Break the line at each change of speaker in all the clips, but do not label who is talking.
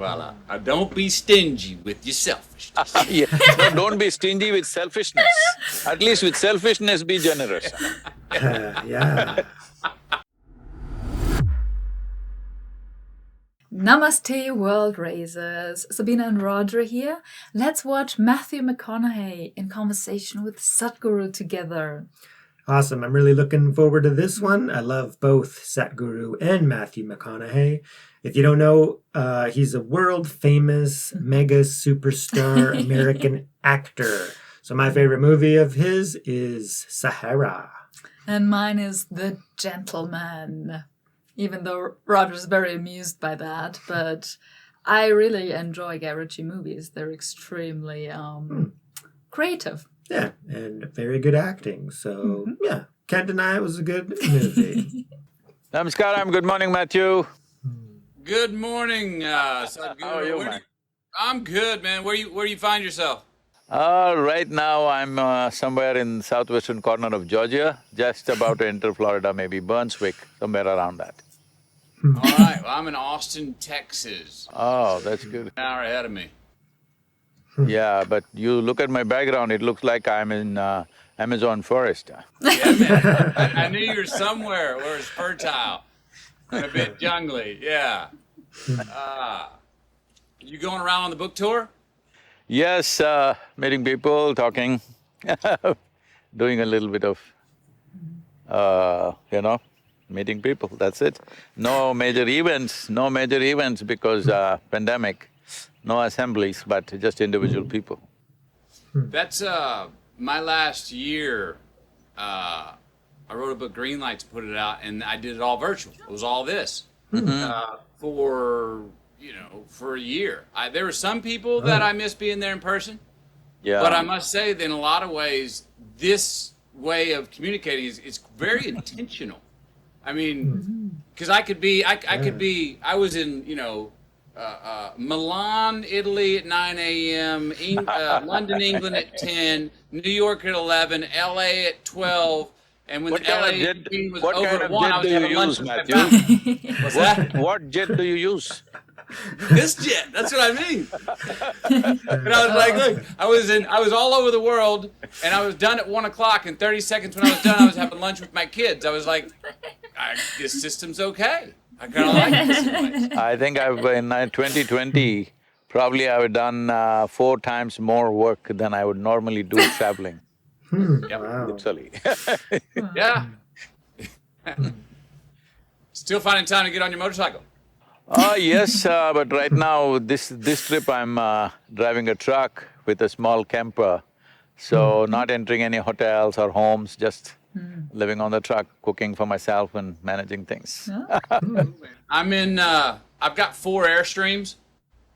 Vala. Don't be stingy with your selfishness.
Yeah. No, don't be stingy with selfishness. At least with selfishness, be generous.
Yeah.
Namaste, world raisers. Sabine and Roger here. Let's watch Matthew McConaughey in conversation with Sadhguru together.
Awesome. I'm really looking forward to this one. I love both Sadhguru and Matthew McConaughey. If you don't know, he's a world-famous mega superstar American actor. So my favorite movie of his is Sahara.
And mine is The Gentleman. Even though Roger's very amused by that, but I really enjoy Guy Ritchie movies. They're extremely creative.
Yeah, and very good acting. So, yeah, can't deny it was a good movie.
Namaskaram, good morning, Matthew.
Good morning, Sadhguru.
How are you, man?
I'm good, man. Where do you find yourself?
Right now I'm somewhere in southwestern corner of Georgia, just about to enter Florida, maybe Burnswick, somewhere around that.
All right, well, I'm in Austin, Texas.
Oh, that's good.
An hour ahead of me.
Yeah, but you look at my background, it looks like I'm in Amazon forest.
Yeah, man. I knew you were somewhere where it's fertile and a bit jungly, yeah. You going around on the book tour?
Yes, meeting people, talking, doing a little bit of, meeting people, that's it. No major events because pandemic, no assemblies, but just individual people.
That's my last year. I wrote a book, Greenlight, to put it out, and I did it all virtual. It was all this for a year. There were some people that I miss being there in person.
Yeah.
But I must say that in a lot of ways, this way of communicating is very intentional. I mean, because I was in, Milan, Italy at 9 a.m., London, England at 10, New York at 11, LA at 12, and when
What
the LA
kind of jet-
meeting was
what
over
kind
at
of
1,
jet
I was
do you
having lunch
use,
with my
Matthew?
family. What's that?
What jet do you use?
This jet, that's what I mean. And I was like, look, I was all over the world, and I was done at 1 o'clock. In 30 seconds when I was done, I was having lunch with my kids. I was like, this system's okay. I kind of like this place.
I think in 2020, probably I've done 4 times more work than I would normally do traveling.
Wow.
Literally.
Yeah. Still finding time to get on your motorcycle.
Yes, but right now, this trip I'm driving a truck with a small camper, so not entering any hotels or homes, just living on the truck, cooking for myself and managing things.
I'm in, I've got 4 Airstreams,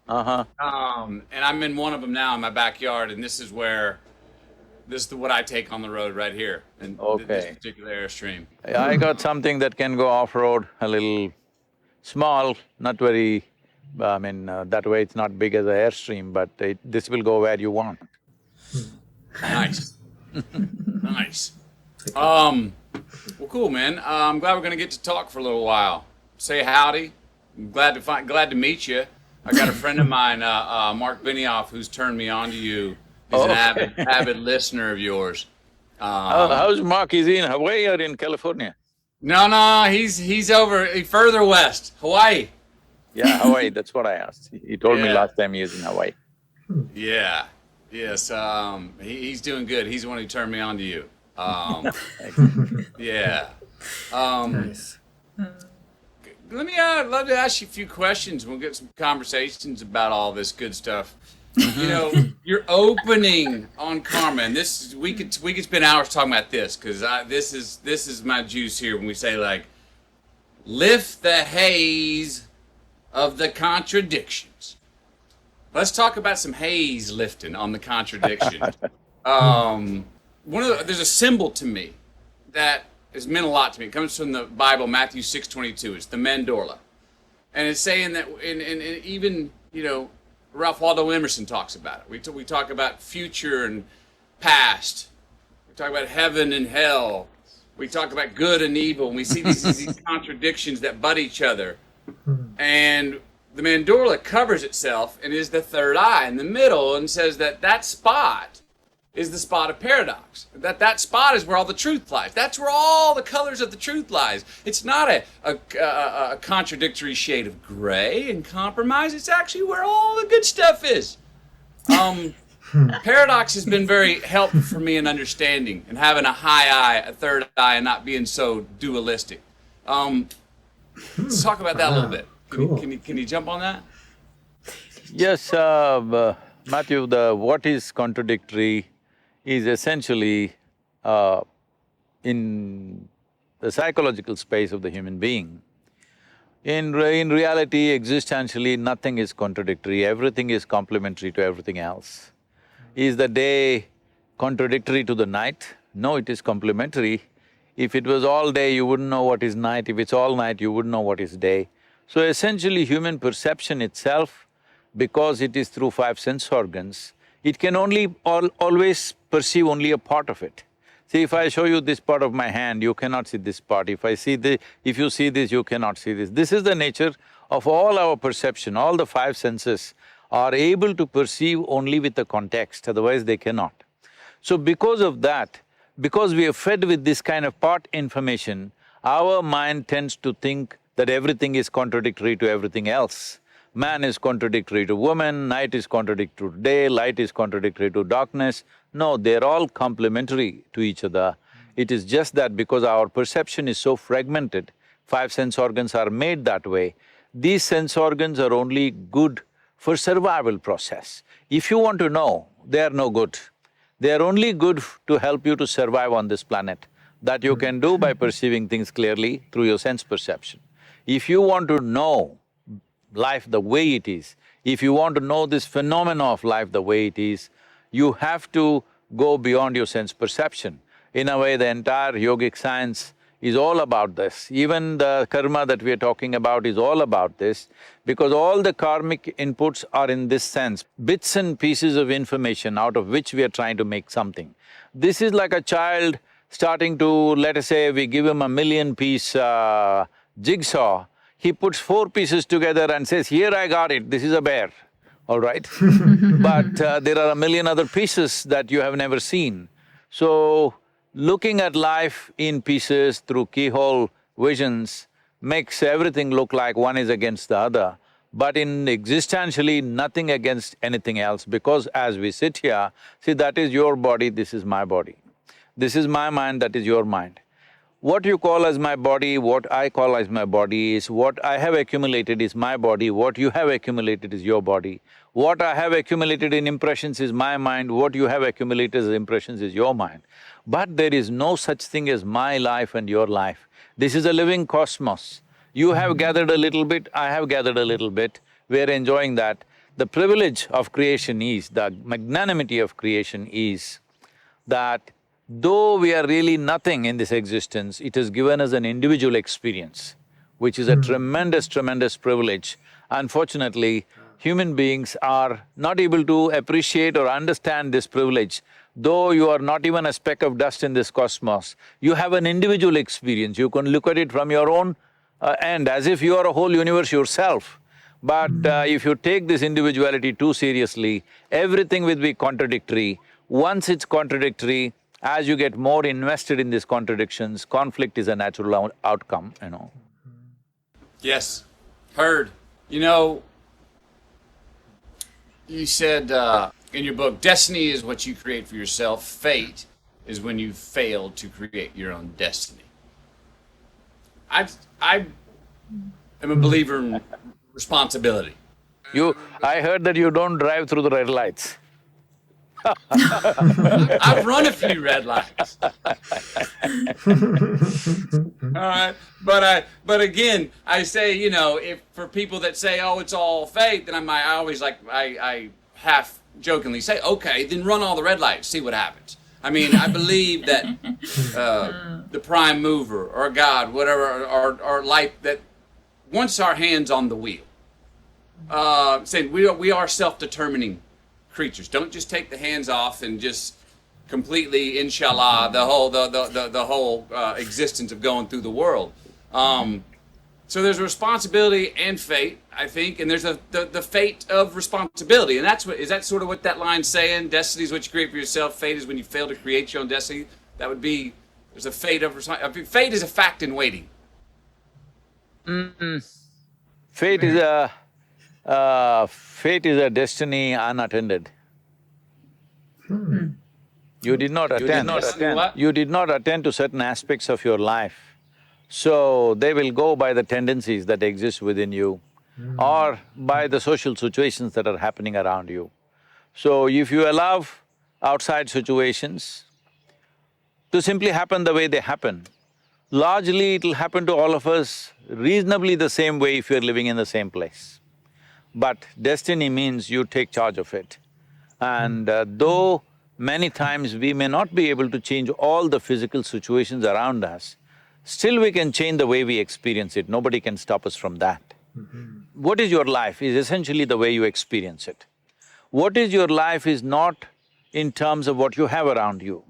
Uh-huh.
and I'm in one of them now in my backyard, and this is what I take on the road right here, and this
Okay.
particular Airstream.
I got something that can go off-road, a little small, not very… that way it's not big as an Airstream, but this will go where you want.
Nice. Nice. Well, cool, man. I'm glad we're gonna get to talk for a little while. Say howdy. I'm glad to meet you. I got a friend of mine, Mark Benioff, who's turned me on to you. He's an avid listener of yours.
How's Mark? Is he in Hawaii or in California?
No, he's over further west, Hawaii.
Yeah, Hawaii, that's what I asked. He told me
Yeah.
last time he was in Hawaii.
Yeah. Yes. He's doing good. He's the one who turned me on to you. Yeah.
Nice.
I'd love to ask you a few questions. We'll get some conversations about all this good stuff. You're opening on karma, and we could spend hours talking about this because this is my juice here when we say like, lift the haze of the contradictions. Let's talk about some haze lifting on the contradiction. There's a symbol to me that has meant a lot to me. It comes from the Bible, Matthew 6:22. It's the mandorla, and it's saying that, and even Ralph Waldo Emerson talks about it. We talk about future and past. We talk about heaven and hell. We talk about good and evil. And we see these contradictions that butt each other. And the mandorla covers itself and is the third eye in the middle, and says that that spot is the spot of paradox. That spot is where all the truth lies. That's where all the colors of the truth lies. It's not a contradictory shade of gray and compromise. It's actually where all the good stuff is. Paradox has been very helpful for me in understanding and having a high eye, a third eye, and not being so dualistic. Let's talk about that a little bit. Can you jump on that?
Yes, Matthew, what is contradictory is essentially in the psychological space of the human being. In reality, existentially, nothing is contradictory, everything is complementary to everything else. Is the day contradictory to the night? No, it is complementary. If it was all day, you wouldn't know what is night. If it's all night, you wouldn't know what is day. So essentially, human perception itself, because it is through five sense organs, it can only always perceive only a part of it. See, if I show you this part of my hand, you cannot see this part. If you see this, you cannot see this. This is the nature of all our perception. All the five senses are able to perceive only with the context, otherwise they cannot. So because of that, because we are fed with this kind of part information, our mind tends to think that everything is contradictory to everything else. Man is contradictory to woman, night is contradictory to day, light is contradictory to darkness. No, they're all complementary to each other. It is just that because our perception is so fragmented, five sense organs are made that way. These sense organs are only good for survival process. If you want to know, they are no good. They are only good to help you to survive on this planet. That you can do by perceiving things clearly through your sense perception. If you want to know life the way it is, if you want to know this phenomena of life the way it is, you have to go beyond your sense perception. In a way, the entire yogic science is all about this. Even the karma that we are talking about is all about this, because all the karmic inputs are in this sense, bits and pieces of information out of which we are trying to make something. This is like a child starting to, let us say, we give him a 1,000,000-piece jigsaw, he puts 4 pieces together and says, here I got it, this is a bear, all right? But there are 1,000,000 other pieces that you have never seen. So, looking at life in pieces through keyhole visions makes everything look like one is against the other. But in existentially, nothing against anything else, because as we sit here, see, that is your body, this is my body. This is my mind, that is your mind. What you call as my body, what I call as my body is what I have accumulated is my body, what you have accumulated is your body. What I have accumulated in impressions is my mind, what you have accumulated as impressions is your mind. But there is no such thing as my life and your life. This is a living cosmos. You have gathered a little bit, I have gathered a little bit, we're enjoying that. The privilege of creation is, the magnanimity of creation is that though we are really nothing in this existence, it has given us an individual experience, which is a tremendous, tremendous privilege. Unfortunately, human beings are not able to appreciate or understand this privilege. Though you are not even a speck of dust in this cosmos, you have an individual experience. You can look at it from your own end, as if you are a whole universe yourself. But if you take this individuality too seriously, everything will be contradictory. Once it's contradictory, as you get more invested in these contradictions, conflict is a natural outcome, you know.
Yes, heard. You know, you said in your book, destiny is what you create for yourself, fate is when you fail to create your own destiny. I am a believer in responsibility.
I heard that you don't drive through the red lights.
I've run a few red lights. All right, but again, I say, you know, if for people that say, oh, it's all fate, then I always like, I half jokingly say, okay, then run all the red lights, see what happens. I mean, I believe that the prime mover or God, whatever, or life, that once our hand's on the wheel, saying we are self-determining creatures. Don't just take the hands off and just completely, inshallah, the whole existence of going through the world. So there's a responsibility and fate, I think, and there's the fate of responsibility, and is that sort of what that line's saying? Destiny is what you create for yourself. Fate is when you fail to create your own destiny. That would be there's a fate of fate is a fact in waiting.
Fate is a destiny unattended. You did not attend. You did not attend to certain aspects of your life. So they will go by the tendencies that exist within you or by the social situations that are happening around you. So if you allow outside situations to simply happen the way they happen, largely it'll happen to all of us reasonably the same way if you're living in the same place. But destiny means you take charge of it. And though many times we may not be able to change all the physical situations around us, still we can change the way we experience it. Nobody can stop us from that. What is your life is essentially the way you experience it. What is your life is not in terms of what you have around you.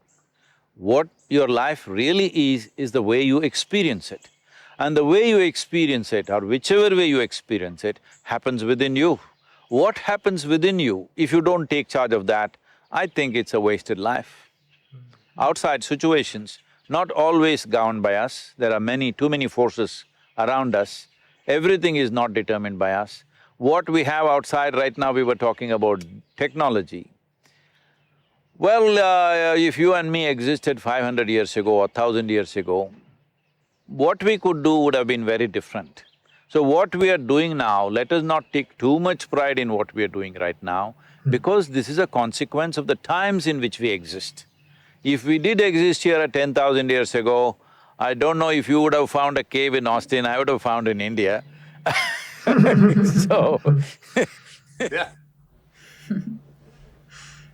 What your life really is the way you experience it. And the way you experience it, or whichever way you experience it, happens within you. What happens within you, if you don't take charge of that, I think it's a wasted life. Outside situations, not always governed by us, there are too many forces around us. Everything is not determined by us. What we have outside right now, we were talking about technology. Well, if you and me existed 500 years ago or 1,000 years ago, what we could do would have been very different. So what we are doing now, let us not take too much pride in what we are doing right now, because this is a consequence of the times in which we exist. If we did exist here at 10,000 years ago, I don't know if you would have found a cave in Austin, I would have found in India. So
Yeah.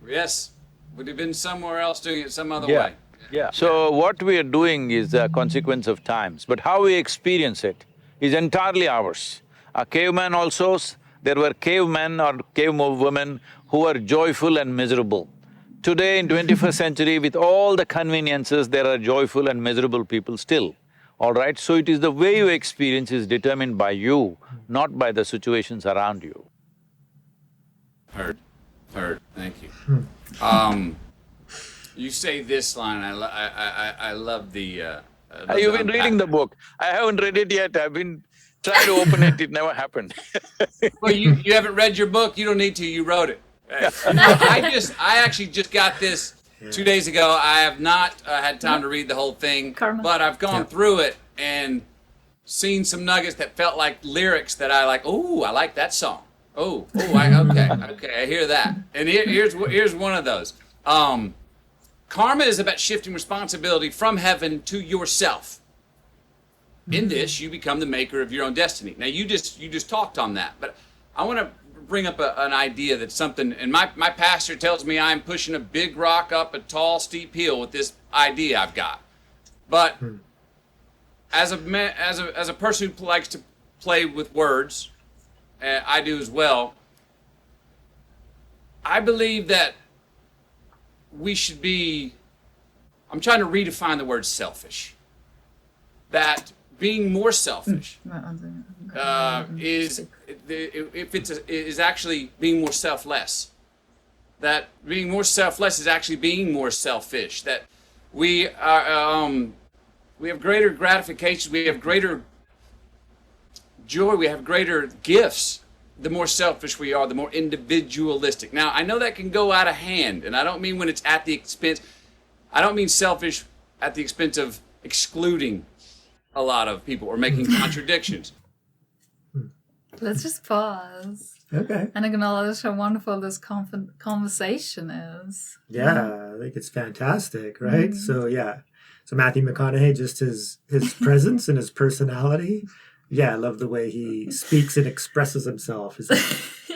Yes, would have been somewhere else doing it some other way.
Yeah. So what we are doing is a consequence of times, but how we experience it is entirely ours. A caveman also, there were cavemen or cave women who were joyful and miserable. Today in 21st century, with all the conveniences, there are joyful and miserable people still, all right? So it is the way you experience is determined by you, not by the situations around you.
Heard, thank you. You say this line, I love the…
You've been reading the book. I haven't read it yet, I've been trying to open it, it never happened.
Well, you haven't read your book, you don't need to, you wrote it. I actually just got this 2 days ago. I have not had time to read the whole thing, but I've gone through it and seen some nuggets that felt like lyrics that I like. Oh, I like that song. Okay, I hear that. And here's one of those. Karma is about shifting responsibility from heaven to yourself. In this, you become the maker of your own destiny. Now, you just talked on that, but I want to bring up an idea that's something, and my pastor tells me I'm pushing a big rock up a tall, steep hill with this idea I've got. But as a person who likes to play with words, I do as well, I believe that we should be, I'm trying to redefine the word selfish. That being more selfish is actually being more selfless. That being more selfless is actually being more selfish. That we have greater gratification, we have greater joy, we have greater gifts. The more selfish we are, the more individualistic. Now, I know that can go out of hand, and I don't mean when it's at the expense. I don't mean selfish at the expense of excluding a lot of people or making contradictions.
Let's just pause.
Okay.
And acknowledge how wonderful this conversation is.
Yeah, I think it's fantastic, right? So Matthew McConaughey, just his presence and his personality. Yeah, I love the way he speaks and expresses himself. He's like,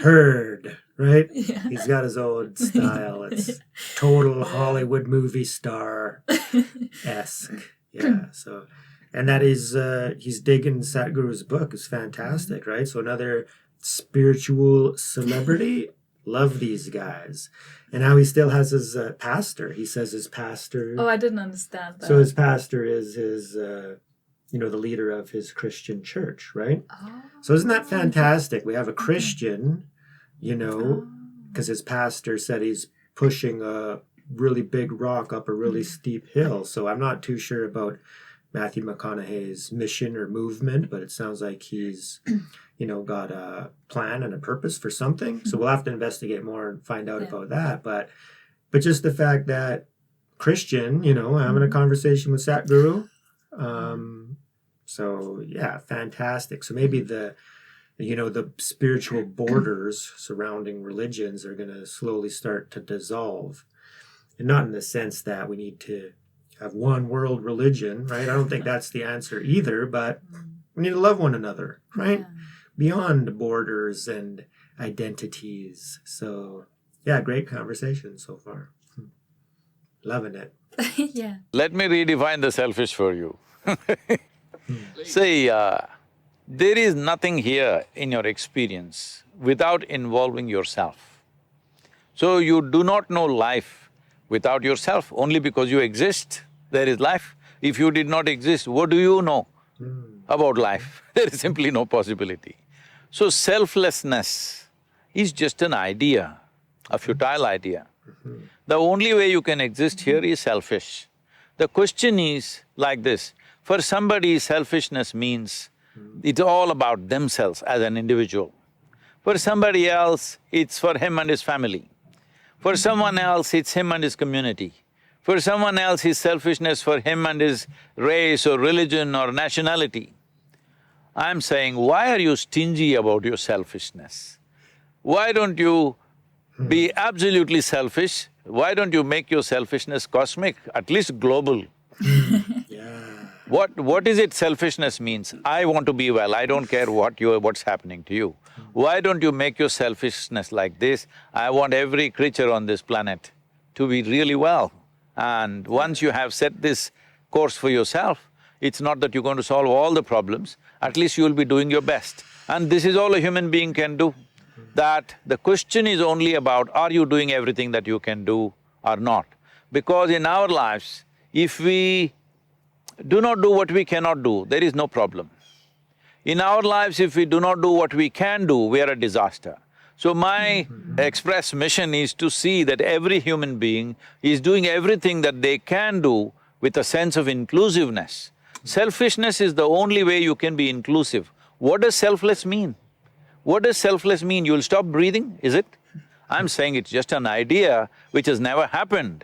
heard, right? Yeah. He's got his own style. It's total Hollywood movie star-esque. Yeah, so, and that is, he's digging Sadhguru's book. It's fantastic, right? So another spiritual celebrity. Love these guys. And now he still has his pastor. He says his pastor.
Oh, I didn't understand that.
So his pastor is his the leader of his Christian church, right?
Oh.
So isn't that fantastic? We have a Christian, because his pastor said he's pushing a really big rock up a really steep hill. So I'm not too sure about Matthew McConaughey's mission or movement, but it sounds like he's, got a plan and a purpose for something. So we'll have to investigate more and find out about that. But just the fact that Christian, having a conversation with Sadhguru. So yeah, fantastic. So maybe the spiritual borders surrounding religions are going to slowly start to dissolve. And not in the sense that we need to have one world religion, right? I don't think that's the answer either, but we need to love one another, right?
Yeah.
Beyond borders and identities. So yeah, great conversation so far. Loving it.
Yeah.
Let me redefine the selfish for you. See, there is nothing here in your experience without involving yourself. So you do not know life without yourself. Only because you exist, there is life. If you did not exist, what do you know about life? There is simply no possibility. So selflessness is just an idea, a futile idea. The only way you can exist here is selfish. The question is like this, for somebody selfishness means it's all about themselves as an individual. For somebody else, it's for him and his family. For someone else, it's him and his community. For someone else, his selfishness for him and his race or religion or nationality. I'm saying, why are you stingy about your selfishness? Why don't you be absolutely selfish? Why don't you make your selfishness cosmic, at least global?
Yeah.
What is it selfishness means? I want to be well, I don't care what's happening to you. Why don't you make your selfishness like this? I want every creature on this planet to be really well. And once you have set this course for yourself, it's not that you're going to solve all the problems, at least you'll be doing your best. And this is all a human being can do. That the question is only about, are you doing everything that you can do or not? Because in our lives, if we do not do what we cannot do, there is no problem. In our lives, if we do not do what we can do, we are a disaster. So my express mission is to see that every human being is doing everything that they can do with a sense of inclusiveness. Selfishness is the only way you can be inclusive. What does selfless mean? What does selfless mean? You'll stop breathing, is it? I'm saying it's just an idea which has never happened.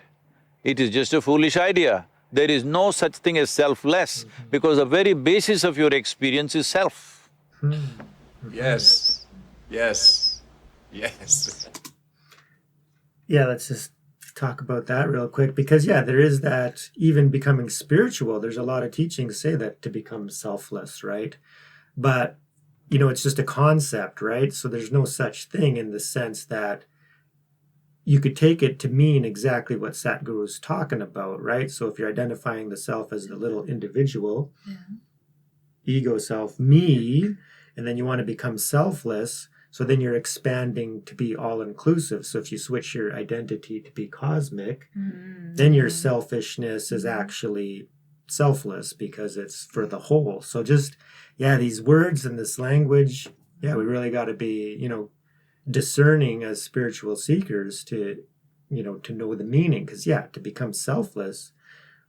It is just a foolish idea. There is no such thing as selfless because the very basis of your experience is self.
Yes, yes, yes.
Yeah, let's just talk about that real quick because yeah, there is that even becoming spiritual, there's a lot of teachings say that to become selfless, right? But it's just a concept, right? So there's no such thing in the sense that you could take it to mean exactly what Sadhguru's talking about, right? So if you're identifying the self as the little individual, ego self, me, and then you want to become selfless, so then you're expanding to be all-inclusive. So if you switch your identity to be cosmic, then your selfishness is actually selfless because it's for the whole. So just, yeah, these words and this language, yeah, we really got to be, discerning as spiritual seekers to know the meaning. Because yeah, to become selfless,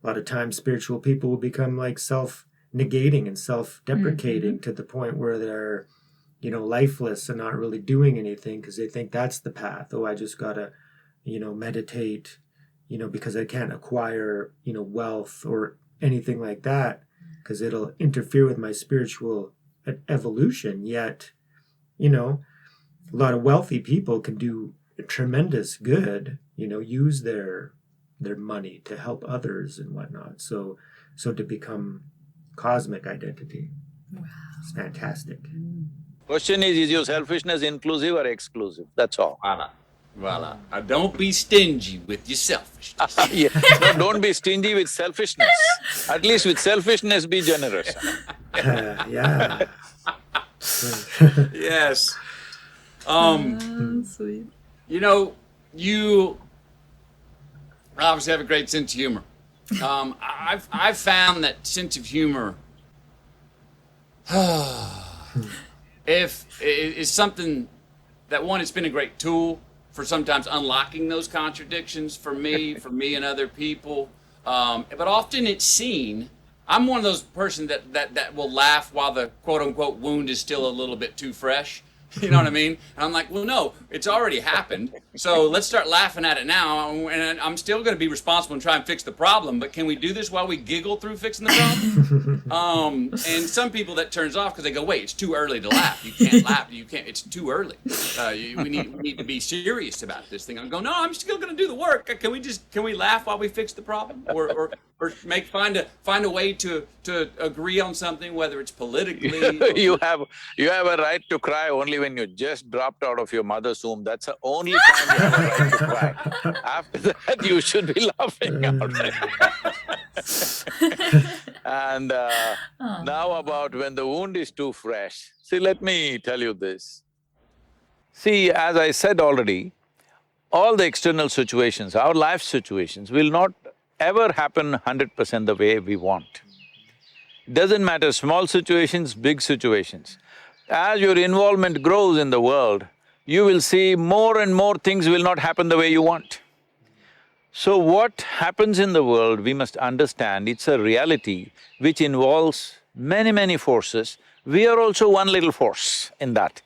a lot of times spiritual people will become like self-negating and self-deprecating to the point where they're lifeless and not really doing anything because they think that's the path. Oh, I just gotta meditate because I can't acquire wealth or anything like that because it'll interfere with my spiritual evolution. Yet a lot of wealthy people can do tremendous good, use their money to help others and whatnot. So to become cosmic identity, it's fantastic.
Question is your selfishness inclusive or exclusive? That's all.
Voila. Don't be stingy with your selfishness.
Yeah. No, don't be stingy with selfishness. At least with selfishness, be generous.
Yeah.
Yes.
Sweet.
You obviously have a great sense of humor. I've found that sense of humor if it's something that one, it's been a great tool for sometimes unlocking those contradictions for me and other people. But often it's seen. I'm one of those person that will laugh while the quote unquote wound is still a little bit too fresh. You know what I mean? And I'm like, well, no, it's already happened. So let's start laughing at it now. And I'm still going to be responsible and try and fix the problem. But can we do this while we giggle through fixing the problem? And some people that turns off because they go, wait, it's too early to laugh. You can't laugh. You can't. It's too early. We need to be serious about this thing. I'm going, no, I'm still going to do the work. Can we laugh while we fix the problem, or find a way to agree on something, whether it's politically.
You have a right to cry only when you just dropped out of your mother's womb. That's the only time you have a right to cry. After that, you should be laughing out. And now about when the wound is too fresh. See, let me tell you this. See, as I said already, all the external situations, our life situations will not ever happen 100% the way we want. Doesn't matter, small situations, big situations. As your involvement grows in the world, you will see more and more things will not happen the way you want. So what happens in the world, we must understand, it's a reality which involves many forces. We are also one little force in that.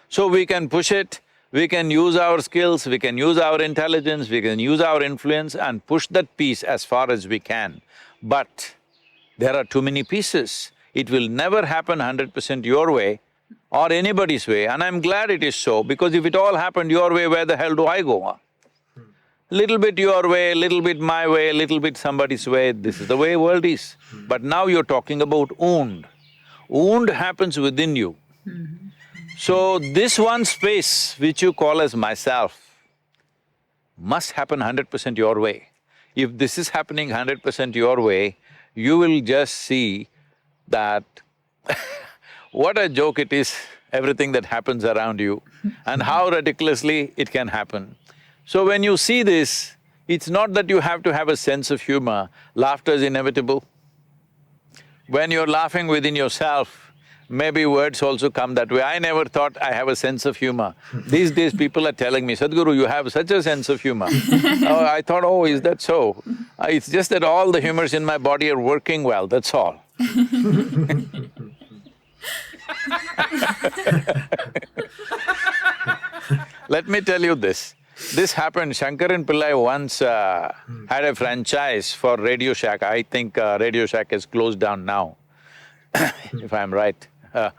So we can push it, we can use our skills, we can use our intelligence, we can use our influence and push that piece as far as we can. But there are too many pieces. It will never happen 100% your way or anybody's way, and I'm glad it is so, because if it all happened your way, where the hell do I go, huh? Little bit your way, little bit my way, little bit somebody's way, this is the way world is. But now you're talking about wound. Wound happens within you. So this one space which you call as myself must happen 100% your way. If this is happening 100% your way, you will just see that what a joke it is, everything that happens around you and how ridiculously it can happen. So when you see this, it's not that you have to have a sense of humor, laughter is inevitable. When you're laughing within yourself, maybe words also come that way. I never thought I have a sense of humor. These days people are telling me, Sadhguru, you have such a sense of humor. Oh, I thought, oh, is that so? It's just that all the humors in my body are working well, that's all. Let me tell you this. This happened, Shankaran Pillai once had a franchise for Radio Shack. I think Radio Shack is closed down now, if I'm right.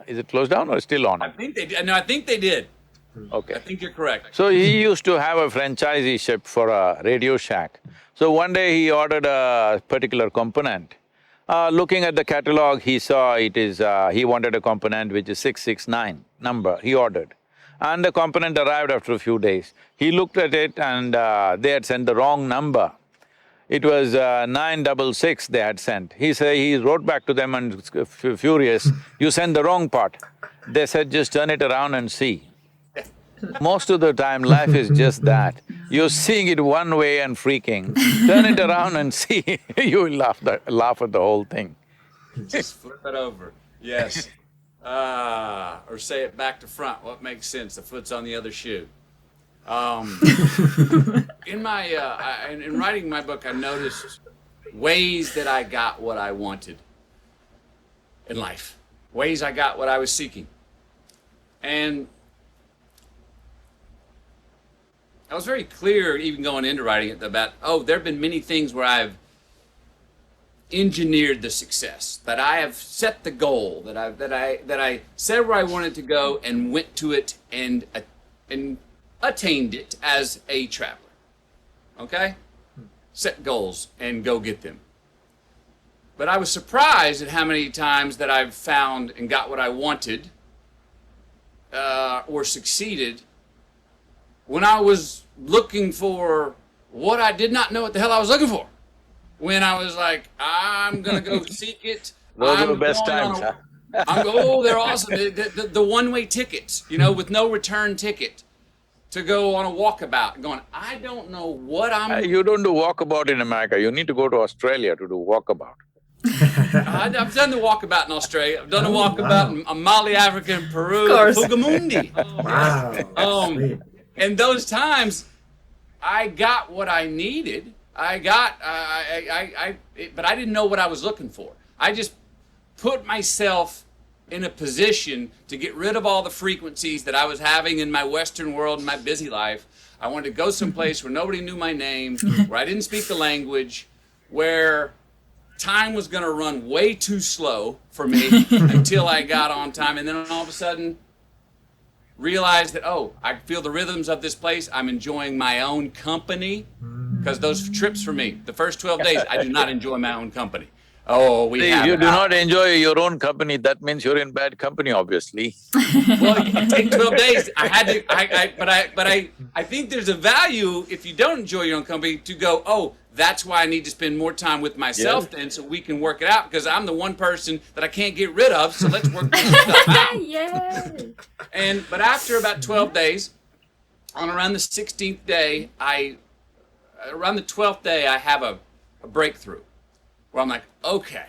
Is it closed down or still on?
I think they did. No, I think they did.
Okay.
I think you're correct.
So he used to have a franchisee-ship for a Radio Shack. So one day he ordered a particular component. Looking at the catalog, he saw it is… he wanted a component which is 669 number, he ordered. And the component arrived after a few days. He looked at it and they had sent the wrong number. It was 966 they had sent. He wrote back to them and furious, you sent the wrong part. They said, just turn it around and see. Most of the time life is just that. You're seeing it one way and freaking, turn it around and see, you will laugh at the whole thing.
Just flip it over, yes. Or say it back to front, what makes sense, the foot's on the other shoe. In writing my book, I noticed ways that I got what I wanted in life, ways I got what I was seeking. And I was very clear, even going into writing it, about, there have been many things where I've engineered the success, that I have set the goal, that I said where I wanted to go and went to it and attained it as a traveler. Okay? Set goals and go get them. But I was surprised at how many times that I've found and got what I wanted or succeeded when I was looking for what I did not know what the hell I was looking for. When I was like, I'm gonna go seek it.
Those are the best times, huh?
They're awesome. The one-way tickets, with no return ticket to go on a walkabout. Going, I don't know what I'm…
You don't do walkabout in America, you need to go to Australia to do walkabout.
I've done the walkabout in Australia. I've done the walkabout in Mali, Africa, and Peru,
Of course.
Fugamundi.
Wow. Sweet.
And those times, I got what I needed. But I didn't know what I was looking for. I just put myself in a position to get rid of all the frequencies that I was having in my Western world and my busy life. I wanted to go someplace where nobody knew my name, where I didn't speak the language, where time was going to run way too slow for me until I got on time. And then all of a sudden, realized that, oh, I feel the rhythms of this place. I'm enjoying my own company. Because those trips for me, the first 12 days, I do not enjoy my own company. Oh, we have.
If you do not enjoy your own company, that means you're in bad company, obviously.
Well, it takes 12 days. I had to. I think there's a value if you don't enjoy your own company to go. Oh, that's why I need to spend more time with myself then, so we can work it out. Because I'm the one person that I can't get rid of. So let's work this stuff out.
Yay!
But after about 12 days, on around the 16th day, around the 12th day, I have a breakthrough where I'm like, okay,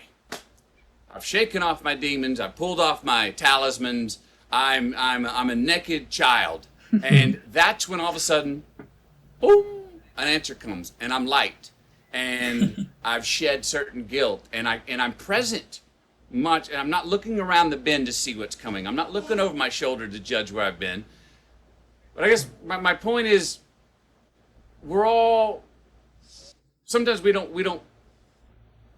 I've shaken off my demons, I've pulled off my talismans, I'm a naked child. And that's when all of a sudden, boom, an answer comes, and I'm light, and I've shed certain guilt, and I'm present much, and I'm not looking around the bend to see what's coming. I'm not looking over my shoulder to judge where I've been. But I guess my point is, we're all, sometimes we don't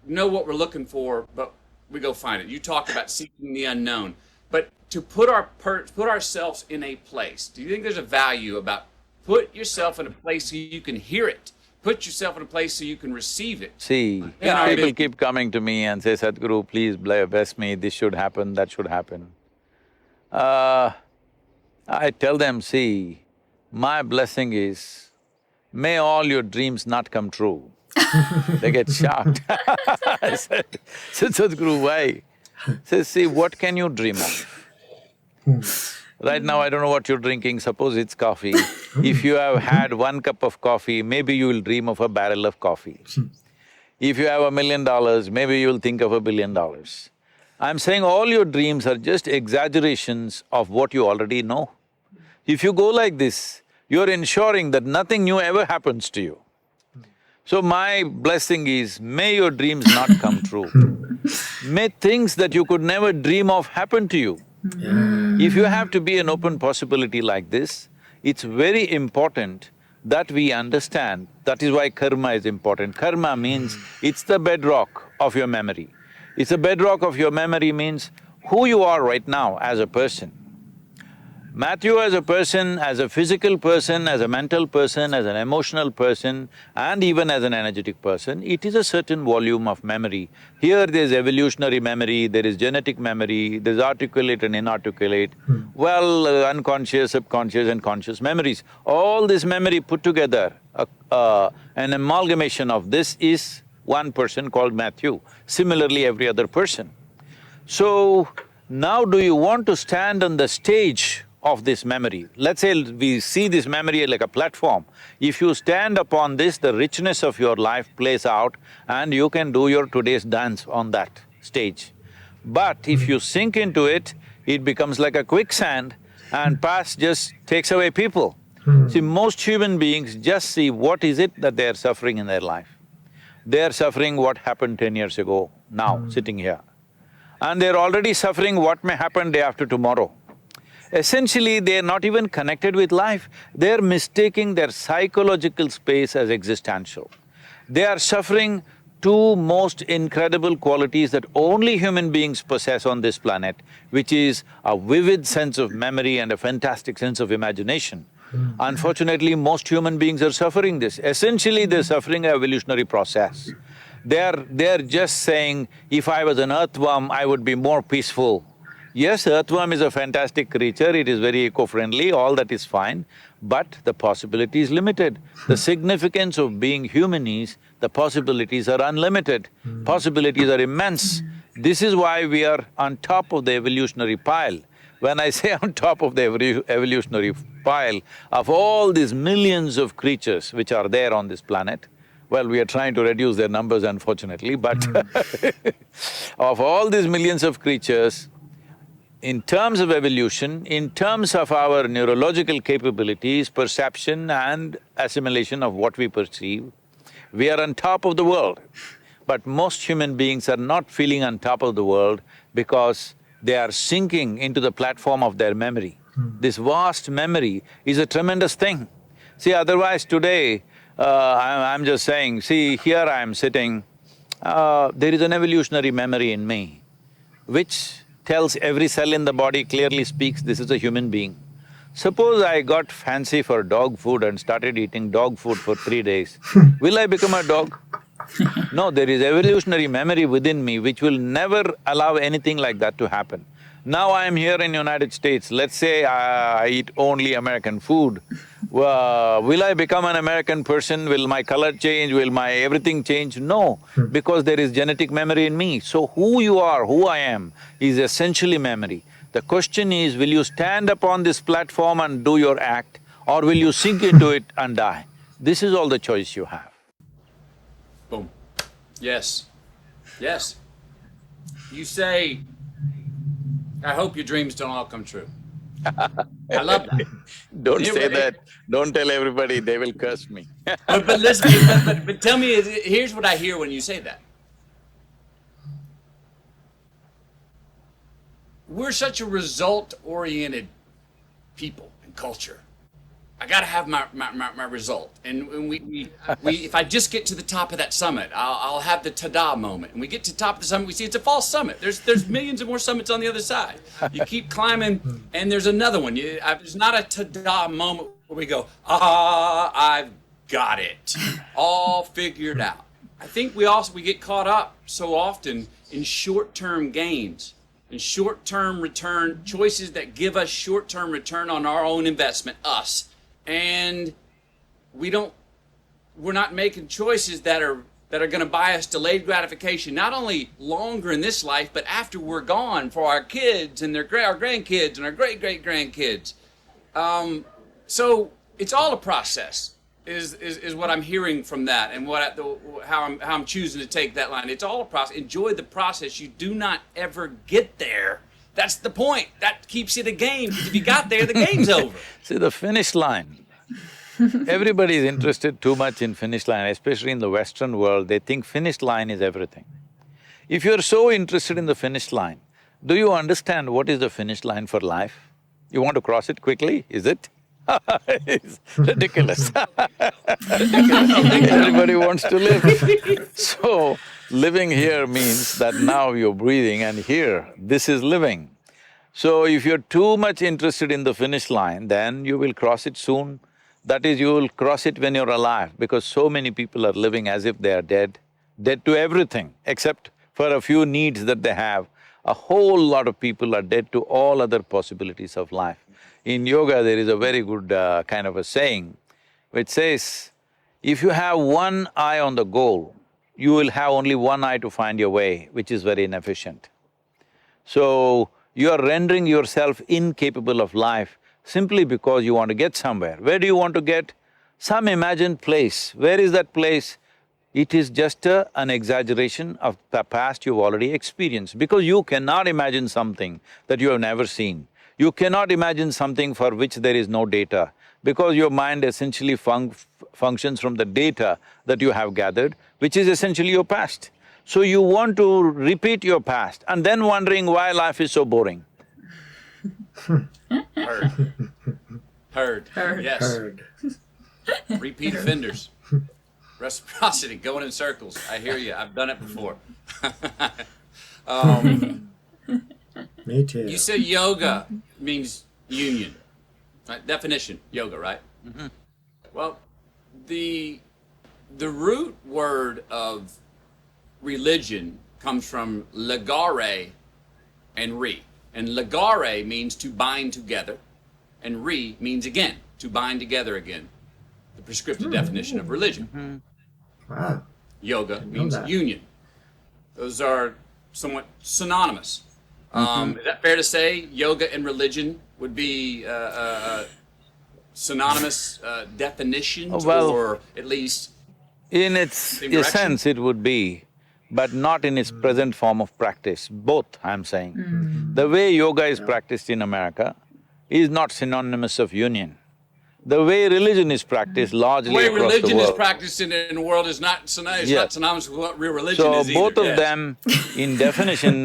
know what we're looking for, but we go find it. You talk about seeking the unknown, but to put ourselves in a place, do you think there's a value about put yourself in a place so you can hear it, put yourself in a place so you can receive it?
See, people keep coming to me and say, Sadhguru, please bless me, this should happen, that should happen. I tell them, see, my blessing is, may all your dreams not come true. They get shocked. I said, Sadhguru, why? Says, see, what can you dream of? Right now, I don't know what you're drinking, suppose it's coffee. If you have had 1 cup of coffee, maybe you will dream of a barrel of coffee. If you have $1 million, maybe you'll think of $1 billion. I'm saying all your dreams are just exaggerations of what you already know. If you go like this, you're ensuring that nothing new ever happens to you. So my blessing is, may your dreams not come true. May things that you could never dream of happen to you. If you have to be an open possibility like this, it's very important that we understand, that is why karma is important. Karma means it's the bedrock of your memory. It's the bedrock of your memory means who you are right now as a person. Matthew as a person, as a physical person, as a mental person, as an emotional person, and even as an energetic person, it is a certain volume of memory. Here there's evolutionary memory, there is genetic memory, there's articulate and inarticulate, unconscious, subconscious and conscious memories. All this memory put together, an amalgamation of this is one person called Matthew, similarly every other person. So, now do you want to stand on the stage of this memory? Let's say we see this memory like a platform. If you stand upon this, the richness of your life plays out and you can do your today's dance on that stage. But if you sink into it, it becomes like a quicksand and past just takes away people. See, most human beings just see what is it that they are suffering in their life. They are suffering what happened 10 years ago, now, sitting here. And they're already suffering what may happen day after tomorrow. Essentially, they're not even connected with life, they're mistaking their psychological space as existential. They are suffering two most incredible qualities that only human beings possess on this planet, which is a vivid sense of memory and a fantastic sense of imagination. Unfortunately, most human beings are suffering this. Essentially, they're suffering an evolutionary process. They're just saying, if I was an earthworm, I would be more peaceful. Yes, earthworm is a fantastic creature, it is very eco-friendly, all that is fine, but the possibility is limited. The significance of being human is, the possibilities are unlimited, possibilities are immense. This is why we are on top of the evolutionary pile. When I say on top of the evolutionary pile, of all these millions of creatures which are there on this planet, Well, we are trying to reduce their numbers unfortunately, but of all these millions of creatures, in terms of evolution, in terms of our neurological capabilities, perception and assimilation of what we perceive, we are on top of the world. But most human beings are not feeling on top of the world because they are sinking into the platform of their memory. This vast memory is a tremendous thing. See, otherwise today, I'm just saying, see, here I am sitting, there is an evolutionary memory in me, which tells every cell in the body, clearly speaks, this is a human being. Suppose I got fancy for dog food and started eating dog food for 3 days, will I become a dog? No, there is evolutionary memory within me which will never allow anything like that to happen. Now I am here in United States, let's say I eat only American food. Will I become an American person? Will my color change? Will my everything change? No, because there is genetic memory in me. So who you are, who I am, is essentially memory. The question is, will you stand upon this platform and do your act, or will you sink into it and die? This is all the choice you have.
Boom. Yes. Yes. You say, I hope your dreams don't all come true. I love that.
Don't say that, don't tell everybody, they will curse me.
But listen, but tell me, here's what I hear when you say that. We're such a result-oriented people and culture. I gotta have my result. And we if I just get to the top of that summit, I'll have the ta-da moment. And we get to the top of the summit, we see it's a false summit. There's millions of more summits on the other side. You keep climbing, and there's another one. There's not a ta-da moment where we go, I've got it, all figured out. I think we get caught up so often in short-term gains, in short-term return, choices that give us short-term return on our own investment, us. And we're not making choices that are going to buy us delayed gratification, not only longer in this life, but after we're gone, for our kids and our grandkids and our great-great-grandkids. So it's all a process, is what I'm hearing from that, and how I'm choosing to take that line. It's all a process. Enjoy the process. You do not ever get there. That's the point. That keeps it a game, because if you got there, the game's over.
See, the finish line, everybody is interested too much in finish line, especially in the Western world, they think finish line is everything. If you're so interested in the finish line, do you understand what is the finish line for life? You want to cross it quickly, is it? It's ridiculous. Everybody wants to live. So, living here means that now you're breathing, and here, this is living. So if you're too much interested in the finish line, then you will cross it soon. That is, you will cross it when you're alive, because so many people are living as if they are dead, dead to everything except for a few needs that they have. A whole lot of people are dead to all other possibilities of life. In yoga, there is a very good kind of a saying which says, if you have one eye on the goal, you will have only one eye to find your way, which is very inefficient. So, you are rendering yourself incapable of life simply because you want to get somewhere. Where do you want to get? Some imagined place. Where is that place? It is just an exaggeration of the past you've already experienced, because you cannot imagine something that you have never seen. You cannot imagine something for which there is no data, because your mind essentially functions from the data that you have gathered, which is essentially your past. So you want to repeat your past and then wondering why life is so boring.
Heard, yes.
Heard.
Repeat offenders. Reciprocity, going in circles. I hear you, I've done it before.
Me too.
You said yoga means union. Right? Definition, yoga, right?
Mm-hmm.
Well, the root word of religion comes from legare and re. And legare means to bind together, and re means again, to bind together again. The prescriptive definition of religion.
Mm-hmm.
Wow.
Yoga means
that.
union. Those are somewhat synonymous. Is that fair to say? Yoga and religion would be synonymous definitions,
well,
or at least
In its
Same direction?
essence, it would be, but not in its present form of practice. Both, I'm saying. The way yoga is practiced in America is not synonymous of union. The way religion is practiced
The
largely
way
across the
religion is
world.
practiced in the world is not synonymous,
Yes.
not synonymous with what real religion
So
is either.
both of
Yes.
them, in definition,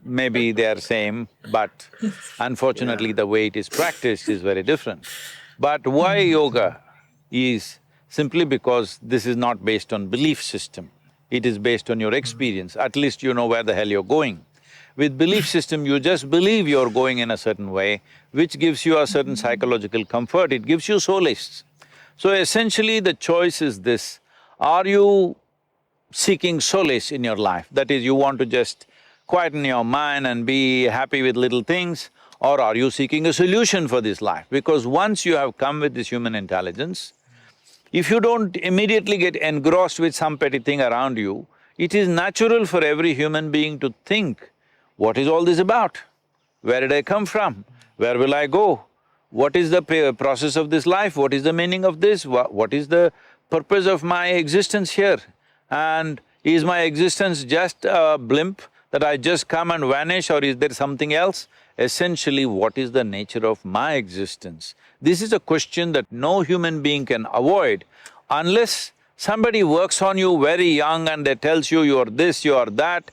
maybe they are same, but unfortunately the way it is practiced is very different. But why yoga is simply because this is not based on belief system, it is based on your experience, at least you know where the hell you're going. With belief system, you just believe you're going in a certain way, which gives you a certain psychological comfort, it gives you solace. So essentially the choice is this, are you seeking solace in your life? That is, you want to just quieten your mind and be happy with little things, or are you seeking a solution for this life? Because once you have come with this human intelligence, if you don't immediately get engrossed with some petty thing around you, it is natural for every human being to think, what is all this about? Where did I come from? Where will I go? What is the process of this life? What is the meaning of this? What is the purpose of my existence here? And is my existence just a blimp that I just come and vanish, or is there something else? Essentially, what is the nature of my existence? This is a question that no human being can avoid unless somebody works on you very young and they tells you are this, you are that,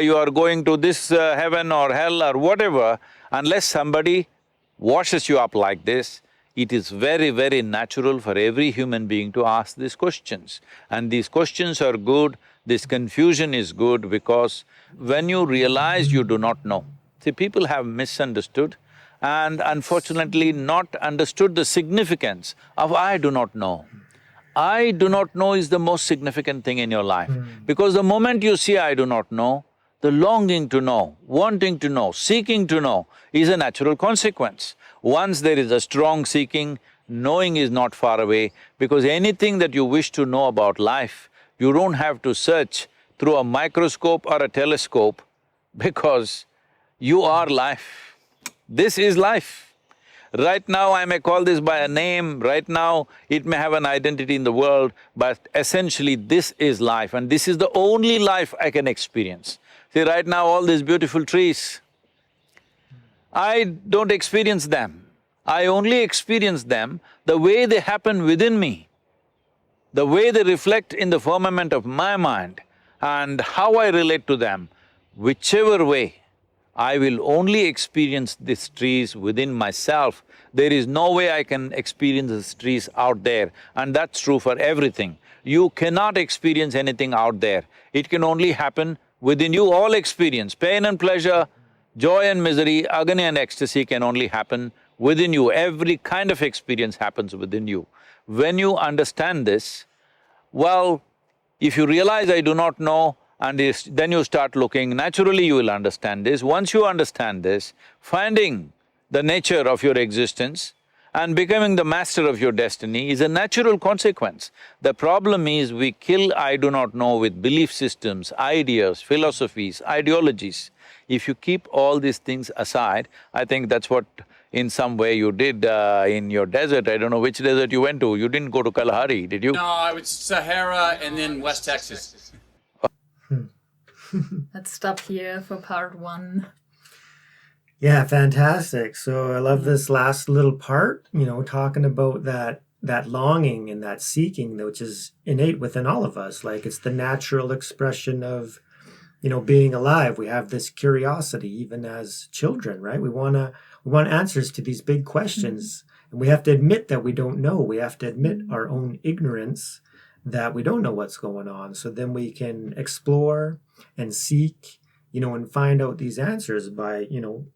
you are going to this heaven or hell or whatever, unless somebody washes you up like this, it is very, very natural for every human being to ask these questions. And these questions are good, this confusion is good because when you realize you do not know, see, people have misunderstood and unfortunately not understood the significance of I do not know. I do not know is the most significant thing in your life, because the moment you see I do not know, the longing to know, wanting to know, seeking to know is a natural consequence. Once there is a strong seeking, knowing is not far away, because anything that you wish to know about life, you don't have to search through a microscope or a telescope, because you are life. This is life. Right now I may call this by a name, right now it may have an identity in the world, but essentially this is life and this is the only life I can experience. See, right now all these beautiful trees, I don't experience them. I only experience them the way they happen within me, the way they reflect in the firmament of my mind and how I relate to them, whichever way, I will only experience these trees within myself. There is no way I can experience these trees out there, and that's true for everything. You cannot experience anything out there, it can only happen within you. All experience, pain and pleasure, joy and misery, agony and ecstasy can only happen within you. Every kind of experience happens within you. When you understand this, well, if you realize I do not know, and then you start looking, naturally you will understand this. Once you understand this, finding the nature of your existence and becoming the master of your destiny is a natural consequence. The problem is we kill I do not know with belief systems, ideas, philosophies, ideologies. If you keep all these things aside, I think that's what in some way you did in your desert. I don't know which desert you went to. You didn't go to Kalahari, did you?
No, I was Sahara and then West Texas.
Let's stop here for part one.
Yeah, fantastic. So I love this last little part, talking about that longing and that seeking, which is innate within all of us. Like it's the natural expression of, being alive. We have this curiosity even as children, right? We want answers to these big questions. And we have to admit that we don't know. We have to admit our own ignorance, that we don't know what's going on. So then we can explore and seek, and find out these answers by,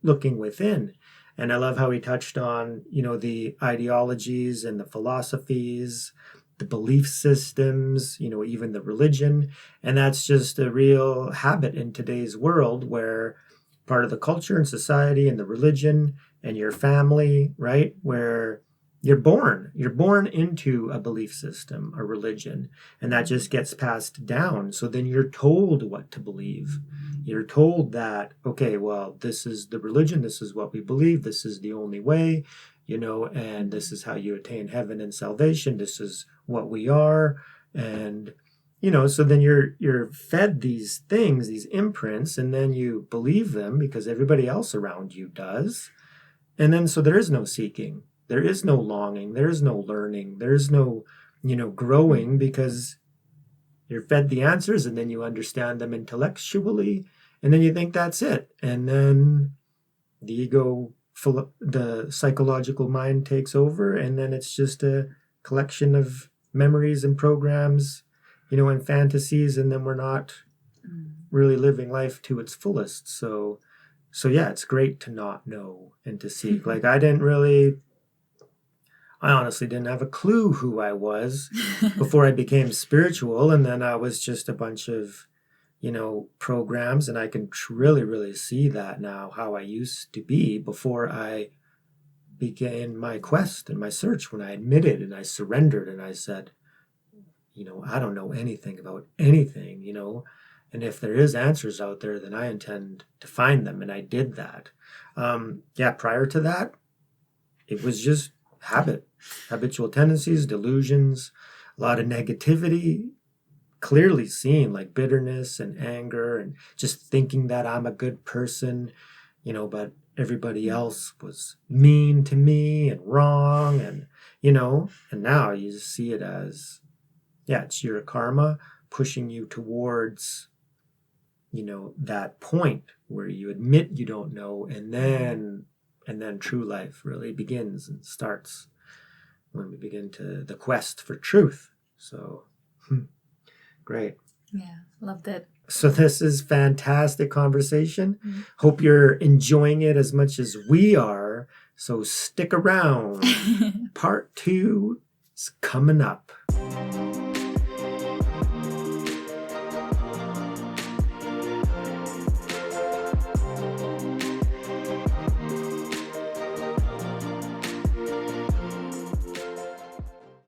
looking within. And I love how he touched on, the ideologies and the philosophies, the belief systems, even the religion. And that's just a real habit in today's world where part of the culture and society and the religion and your family, right, where you're born into a belief system, a religion, and that just gets passed down. So then you're told what to believe. You're told that, okay, well, this is the religion, this is what we believe, this is the only way, and this is how you attain heaven and salvation, this is what we are. And so then you're fed these things, these imprints, and then you believe them because everybody else around you does. And then so there is no seeking, there is no longing, there is no learning, there is no growing, because you're fed the answers and then you understand them intellectually, and then you think that's it. And then the ego, the psychological mind takes over, and then it's just a collection of memories and programs, and fantasies, and then we're not really living life to its fullest. So yeah, it's great to not know and to seek. Like I honestly didn't have a clue who I was before I became spiritual. And then I was just a bunch of, programs. And I can really, really see that now, how I used to be before I began my quest and my search, when I admitted and I surrendered and I said, I don't know anything about anything, and if there is answers out there, then I intend to find them. And I did that. Prior to that, it was just habitual tendencies, delusions, a lot of negativity, clearly seen, like bitterness and anger, and just thinking that I'm a good person, but everybody else was mean to me and wrong. And, and now you just see it as, it's your karma pushing you towards, that point where you admit you don't know, and then true life really begins and starts when we begin to the quest for truth. So, great.
Yeah, loved it.
So this is fantastic conversation. Hope you're enjoying it as much as we are. So stick around. Part 2 is coming up.